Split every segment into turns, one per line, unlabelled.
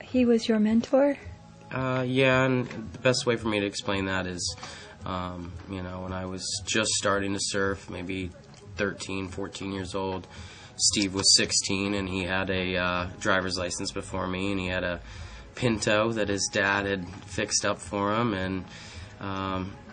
He was your mentor?
Yeah, and the best way for me to explain that is, when I was just starting to surf, maybe 13, 14 years old, Steve was 16, and he had a driver's license before me, and he had a Pinto that his dad had fixed up for him, and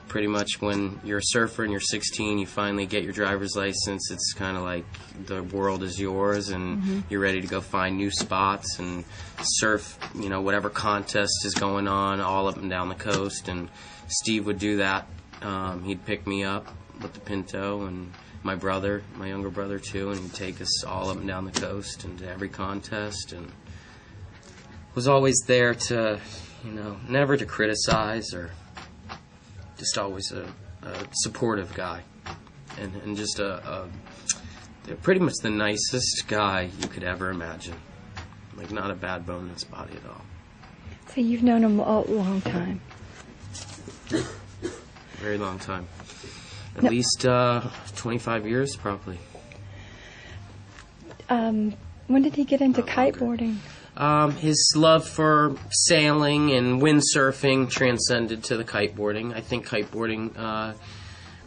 pretty much when you're a surfer and you're 16, you finally get your driver's license, it's kind of like the world is yours, and you're ready to go find new spots and surf, whatever contest is going on all up and down the coast. And Steve would do that. He'd pick me up with the Pinto, and my younger brother too, and he'd take us all up and down the coast and to every contest, and was always there to, never to criticize, or just always a supportive guy, and just pretty much the nicest guy you could ever imagine. Like, not a bad bone in his body at all.
So you've known him a long time.
Very long time. At least 25 years, probably.
When did he get into kiteboarding?
His love for sailing and windsurfing transcended to the kiteboarding. I think kiteboarding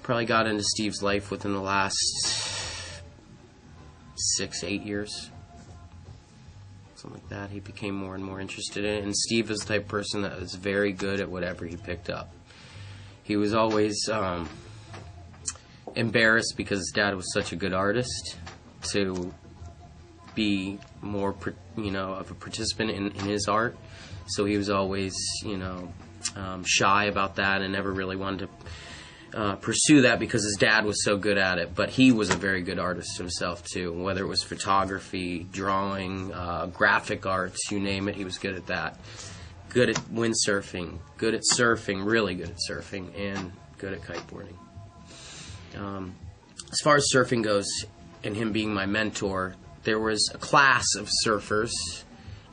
probably got into Steve's life within the last 6-8 years. Something like that. He became more and more interested in it. And Steve was the type of person that was very good at whatever he picked up. He was always embarrassed because his dad was such a good artist to be more, of a participant in his art. So he was always, shy about that and never really wanted to pursue that because his dad was so good at it. But he was a very good artist himself too, whether it was photography, drawing, graphic arts, you name it, he was good at that. Good at windsurfing, good at surfing, really good at surfing, and good at kiteboarding. As far as surfing goes, and him being my mentor, there was a class of surfers,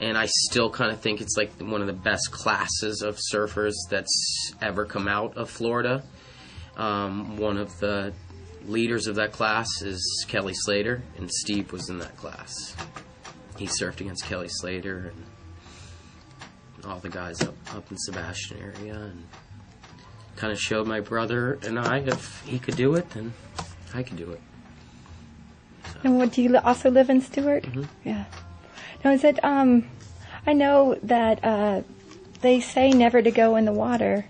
and I still kind of think it's like one of the best classes of surfers that's ever come out of Florida. One of the leaders of that class is Kelly Slater, and Steve was in that class. He surfed against Kelly Slater and all the guys up in Sebastian area, and kind of showed my brother and I, if he could do it, then I could do it.
And do you also live in Stuart?
Mm-hmm.
Yeah. Now, is it, I know that they say never to go in the water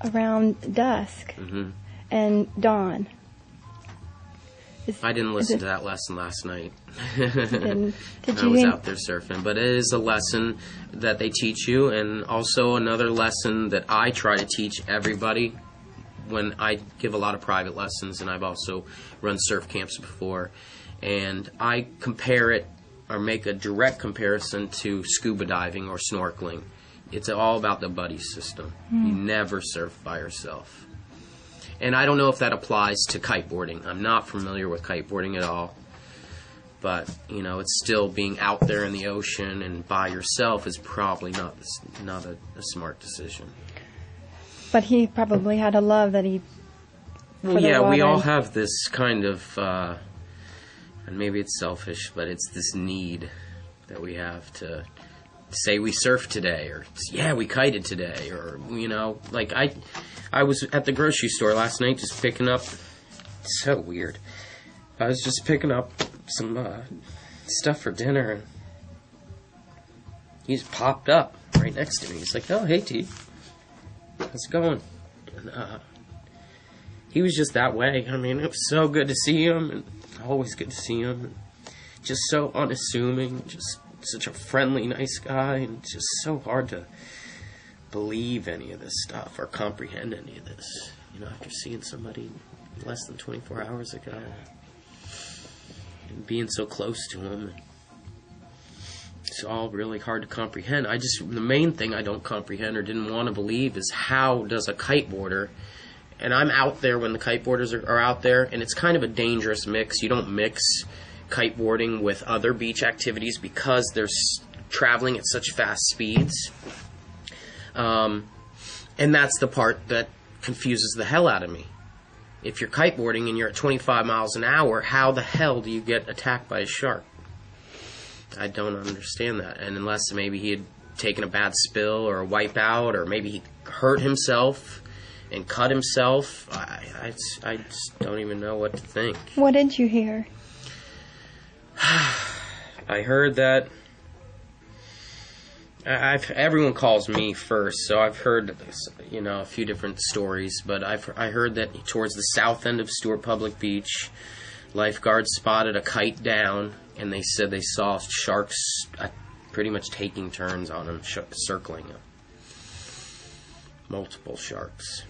around dusk and dawn.
I didn't listen to that lesson last night.
Did
I was out there surfing. But it is a lesson that they teach you, and also another lesson that I try to teach everybody when I give a lot of private lessons, and I've also run surf camps before. And I compare it, or make a direct comparison to scuba diving or snorkeling. It's all about the buddy system. You never surf by yourself. And I don't know if that applies to kiteboarding. I'm not familiar with kiteboarding at all. But, it's still being out there in the ocean and by yourself is probably not a smart decision.
But he probably had a love that he...
Well, yeah, we all have this kind of... and maybe it's selfish, but it's this need that we have to say we surfed today, or yeah, we kited today, or like I was at the grocery store last night just picking up. So weird. I was just picking up some stuff for dinner, and he just popped up right next to me. He's like, "Oh, hey, T, how's it going?" And he was just that way. I mean, it was so good to see him, and always good to see him. Just so unassuming, just such a friendly, nice guy, and just so hard to believe any of this stuff or comprehend any of this. After seeing somebody less than 24 hours ago and being so close to him, it's all really hard to comprehend. The main thing I don't comprehend or didn't want to believe is how does a kiteboarder. And I'm out there when the kiteboarders are out there, and it's kind of a dangerous mix. You don't mix kiteboarding with other beach activities because they're traveling at such fast speeds. And that's the part that confuses the hell out of me. If you're kiteboarding and you're at 25 miles an hour, how the hell do you get attacked by a shark? I don't understand that. And unless maybe he had taken a bad spill or a wipeout, or maybe he hurt himself and cut himself, I just don't even know what to think.
What did you hear?
I heard that everyone calls me first, so I've heard, you know, a few different stories, but I heard that towards the south end of Stuart Public Beach, lifeguards spotted a kite down, and they said they saw sharks pretty much taking turns on him, circling him. Multiple sharks.